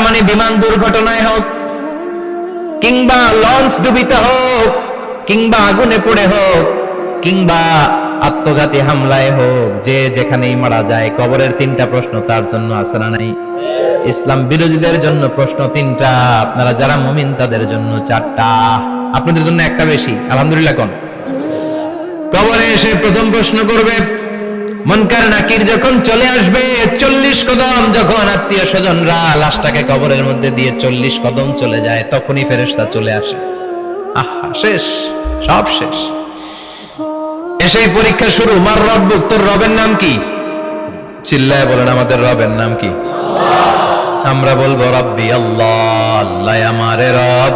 মানে বিমান দুর্ঘটনায় হোক, কিংবা লঞ্চ ডুবিতে হোক, কিংবা আগুনে পড়ে হোক, কিংবা আত্মঘাতী হামলায় হোক, যে যেখানেই মারা যায় কবরের তিনটা প্রশ্ন তার জন্য আছে না নাই? ইসলাম বিরোধীদের জন্য প্রশ্ন তিনটা, আপনারা যারা মুমিন তাদের জন্য চারটা, আপনাদের জন্য একটা বেশি। আলহামদুলিল্লাহ কোন? কবরে এসে প্রথম প্রশ্ন করবে, মুনকার নাকির যখন চলে আসবে, 40 কদম যখন আত্মীয় স্বজনরা লাশটাকে কবরের মধ্যে দিয়ে 40 কদম চলে যায়, তখনই ফেরেশতা চলে আসে। আহা, শেষ, সব শেষ। এসেই পরীক্ষা শুরু। মার রব্বুক, তোর রবের নাম কি? চিল্লায় বলেন, আমাদের রবের নাম কি? আমরা বলবো রব্বি আল্লাহ, আল্লাহ আমারে রব।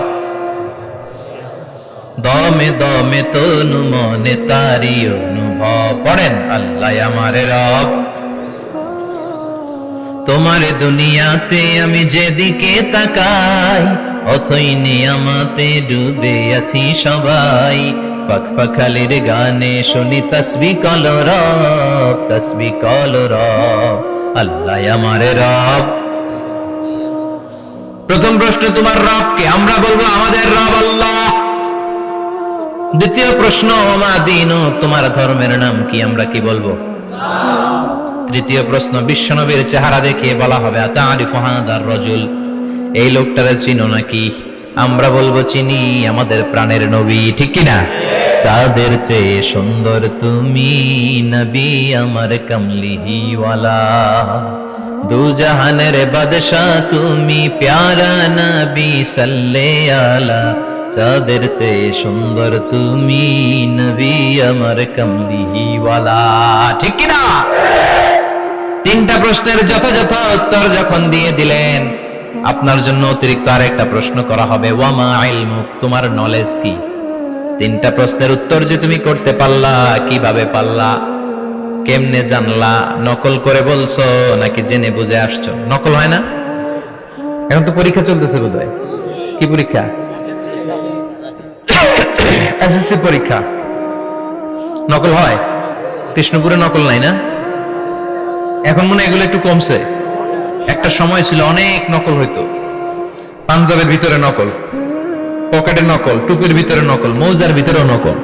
দমে দমে তনু মনে তারি অনুভব। পড়েন, আল্লাহ আমারে রব। তোমার দুনিয়াতে আমি যেদিকে তাকাই, অথই নিয়ামতে ডুবে আছি সবাই। পাখপাখালির গানে শুনি তসবিহ কলো রব, তসবিহ কলো রব, আল্লাহ আমারে রব। প্রথম প্রশ্ন, তোমার রব কে? আমরা বলবো আমাদের রব আল্লাহ। দ্বিতীয় প্রশ্ন, ওমা দীনু, তোমার ধর্মের নাম কি? আমরা কি বলবো? তৃতীয় প্রশ্ন, বিশ্বনবীর চেহারা দেখে বলা হবে আতারিফু হাদার রাজুল, এই লোকটারে চিনো নাকি? আমরা বলবো চিনি, আমাদের প্রাণের নবী, ঠিক কি না? চাঁদের চেয়ে সুন্দর তুমি নবী আমার কামলিওয়ালা, দু জাহানের বাদশাহ তুমি প্যারা নবী সাল্লে আলা, চাঁদের চেয়ে সুন্দর তুমি নবী আমার কামলিওয়ালা, ঠিক কি না? তিনটা প্রশ্নের যথাযথ উত্তর যখন দিয়ে দিলেন, আপনার জন্য অতিরিক্ত আরেকটা প্রশ্ন করা হবে, ওয়ামা ইলমুক, তোমার নলেজ কি? তিনটা প্রশ্নের উত্তর যে তুমি করতে পারলা, কিভাবে পারলা, কেমনে জানলা? নকল করে বলছো নাকি জেনে বুঝে আসছো? নকল হয় না? এখন তো পরীক্ষা চলতেছে বোধহয়। কি পরীক্ষা? এসএসসি পরীক্ষা। নকল হয়? কৃষ্ণপুরে নকল নাই না? এখন মনে হয় এগুলো একটু কমছে। একটা সময় ছিল অনেক নকল হইতো। পাঞ্জাবের ভিতরে নকল, পকেটে নকল, টুপির ভিতরে নকল, মৌজার ভিতরেও নকল,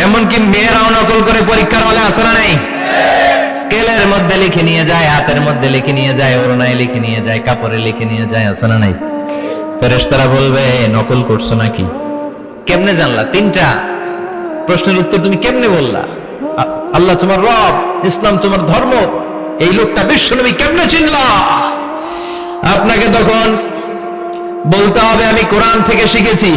এমনকি মেয়েরাও নকল করে পরীক্ষার হলে আসে না নাই? স্কেলের মধ্যে লিখে নিয়ে যায়, হাতের মধ্যে লিখে নিয়ে যায়, ওড়নায় লিখে নিয়ে যায়, কাপড়ে লিখে নিয়ে যায়, আসে না নাই? ফেরেশতারা বলবে নকল করছো নাকি? কেমনে জানলা? তিনটা প্রশ্নের উত্তর তুমি কেমনে বললা? আল্লাহ তোমার রব, ইসলাম তোমার ধর্ম, এই লোকটা বিশ্বনবী, কেমনে চিনলা? আপনাকে তখন বলতে হবে আমি কোরআন থেকে শিখেছি,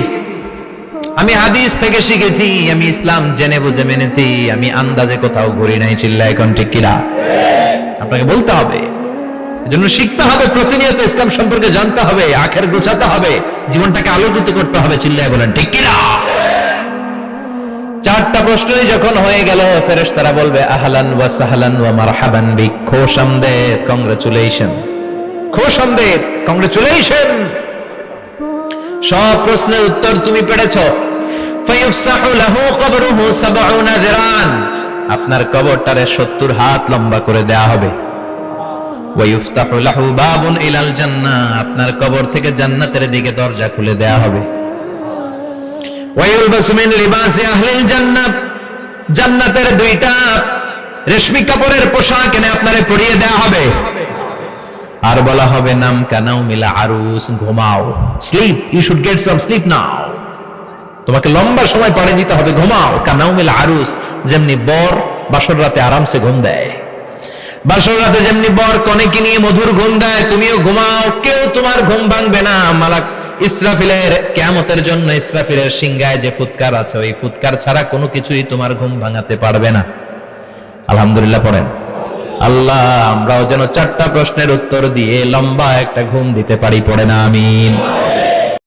আমি হাদিস থেকে শিখেছি, আমি ইসলাম জেনে বুঝে মেনেছি, আমি আন্দাজে কোথাও ঘুরি নাই। চিল্লা এখন ঠিক কিনা? আপনাকে বলতে হবে, এজন্য শিখতে হবে, প্রতিনিয়ত ইসলাম সম্পর্কে জানতে হবে, আখের গোছাতে হবে, জীবনটাকে আলোকিত করতে হবে। চিল্লায় বলেন ঠিক কিনা? চারটা প্রশ্নই যখন হয়ে গেল, ফেরেশতারা বলবে আহলান ওয়া সাহলান ওয়া মারহাবান বিক, খোশামদেদ, কংগ্রাচুলেশন, খোশামদেদ, কংগ্রাচুলেশন। সব প্রশ্নের উত্তর তুমি পেরেছো। ফায়ুফসাহু লাহু কবরুহু ৭০ যিরান, আপনার কবরটারে ৭০ হাত লম্বা করে দেয়া হবে। ওয়া ইফতাহু লাহু বাবুন ইলাল জান্নাহ, আপনার কবর থেকে জান্নাতের দিকে দরজা খুলে দেয়া হবে। ওয়া ইউলবাসু মিন লিবাসি আহলিল জান্নাহ, জান্নাতের দুইটা রেশমি কাপড়ের পোশাক এনে আপনারে পরিয়ে দেয়া হবে। আর বলা হবে নাম কানাও মিলা আরুস, ঘুমাও, sleep, you should get some sleep now, তোমাকে লম্বা সময় পাড়ে দিতে হবে, ঘুমাও। কানাও মিলা আরুস, যেমনি বর বাসর রাতে আরামসে ঘুম দেয়, বাসর রাতে যেমনি বর কনেকে নিয়ে মধুর ঘুম দেয়, তুমিও ঘুমাও, কেউ তোমার ঘুম ভাঙবে না। মালাক ইসরাফিলের কিয়ামতের জন্য ইসরাফিলের সিংহায় যে ফুৎকার আছে, ওই ফুৎকার ছাড়া কোনো কিছুই তোমার ঘুম ভাঙাতে পারবে না। আলহামদুলিল্লাহ পড়েন। আল্লাহ আমরাও যেন চারটা প্রশ্নের উত্তর দিয়ে লম্বা একটা ঘুম দিতে পারি, পড়ে না আমিন।